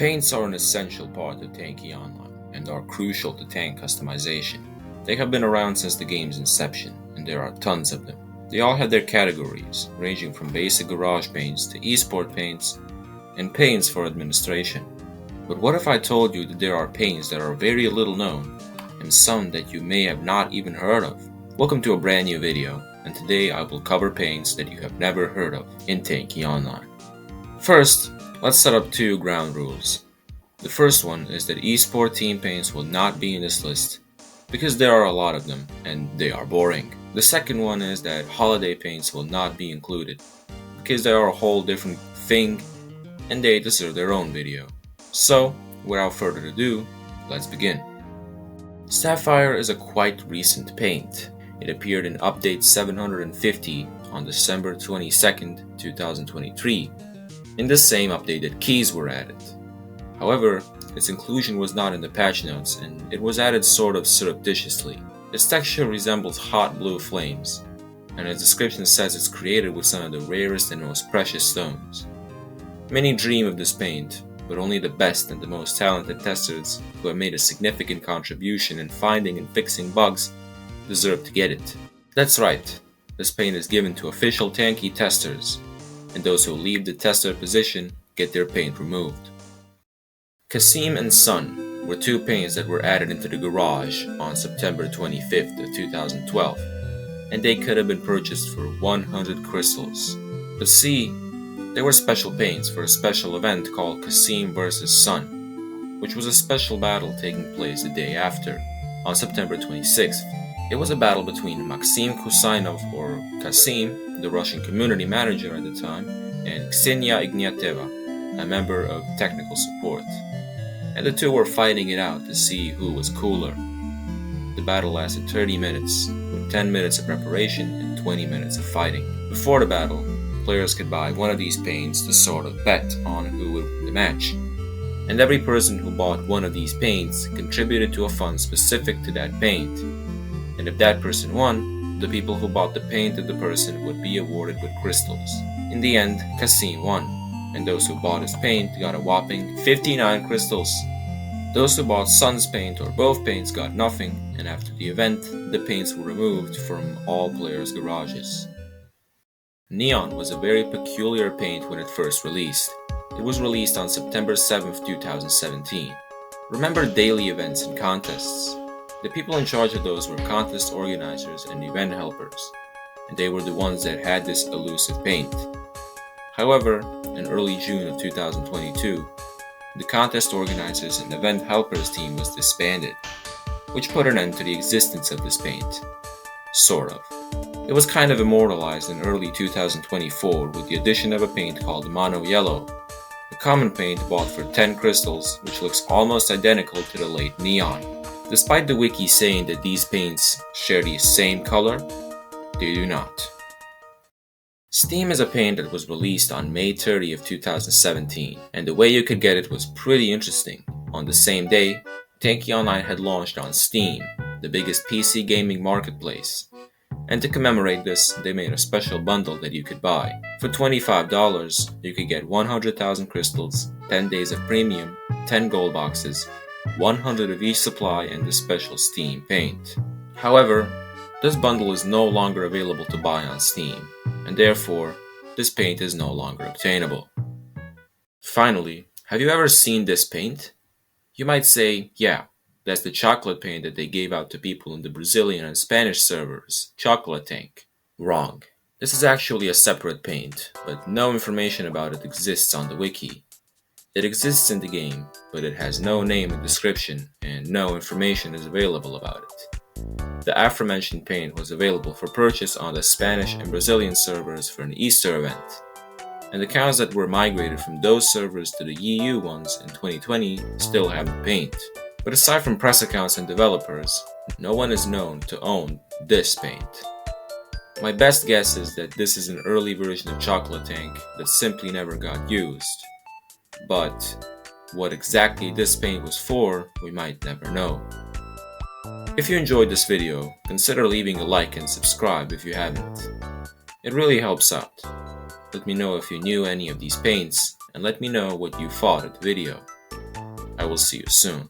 Paints are an essential part of Tanki Online and are crucial to tank customization. They have been around since the game's inception, and there are tons of them. They all have their categories, ranging from basic garage paints to esport paints, and paints for administration. But what if I told you that there are paints that are very little known, and some that you may have not even heard of? Welcome to a brand new video, and today I will cover paints that you have never heard of in Tanki Online. First, let's set up two ground rules. The first one is that esport team paints will not be in this list because there are a lot of them and they are boring. The second one is that holiday paints will not be included because they are a whole different thing and they deserve their own video. So, without further ado, let's begin. Sapphire is a quite recent paint. It appeared in update 750 on December 22nd, 2023. In the same update that keys were added. However, its inclusion was not in the patch notes and it was added sort of surreptitiously. Its texture resembles hot blue flames, and its description says it's created with some of the rarest and most precious stones. Many dream of this paint, but only the best and the most talented testers who have made a significant contribution in finding and fixing bugs deserve to get it. That's right, this paint is given to official Tanki testers, and those who leave the tester position get their paint removed. Kasim and Sun were two paints that were added into the garage on September 25th of 2012, and they could have been purchased for 100 crystals. But see, they were special paints for a special event called Kasim vs Sun, which was a special battle taking place the day after, on September 26th. It was a battle between Maxim Kusainov, or Kasim, the Russian community manager at the time, and Ksenia Ignateva, a member of technical support. And the two were fighting it out to see who was cooler. The battle lasted 30 minutes, with 10 minutes of preparation and 20 minutes of fighting. Before the battle, players could buy one of these paints to sort of bet on who would win the match. And every person who bought one of these paints contributed to a fund specific to that paint. And if that person won, the people who bought the paint of the person would be awarded with crystals. In the end, Kasim won, and those who bought his paint got a whopping 59 crystals. Those who bought Sun's paint or both paints got nothing, and after the event, the paints were removed from all players' garages. Neon was a very peculiar paint when it first released. It was released on September 7th, 2017. Remember daily events and contests? The people in charge of those were contest organizers and event helpers, and they were the ones that had this elusive paint. However, in early June of 2022, the contest organizers and event helpers team was disbanded, which put an end to the existence of this paint. Sort of. It was kind of immortalized in early 2024 with the addition of a paint called Mono Yellow, a common paint bought for 10 crystals which looks almost identical to the late Neon. Despite the wiki saying that these paints share the same color, they do not. Steam is a paint that was released on May 30 of 2017, and the way you could get it was pretty interesting. On the same day, Tanki Online had launched on Steam, the biggest PC gaming marketplace. And to commemorate this, they made a special bundle that you could buy. For $25, you could get 100,000 crystals, 10 days of premium, 10 gold boxes, 100 of each supply, and the special Steam paint. However, this bundle is no longer available to buy on Steam, and therefore, this paint is no longer obtainable. Finally, have you ever seen this paint? You might say, yeah, that's the chocolate paint that they gave out to people in the Brazilian and Spanish servers, Chocolate Tank. Wrong. This is actually a separate paint, but no information about it exists on the wiki. It exists in the game, but it has no name and description, and no information is available about it. The aforementioned paint was available for purchase on the Spanish and Brazilian servers for an Easter event, and accounts that were migrated from those servers to the EU ones in 2020 still have the paint. But aside from press accounts and developers, no one is known to own this paint. My best guess is that this is an early version of Chocolate Tank that simply never got used. But what exactly this paint was for, we might never know. If you enjoyed this video, consider leaving a like and subscribe if you haven't. It really helps out. Let me know if you knew any of these paints, and let me know what you thought of the video. I will see you soon.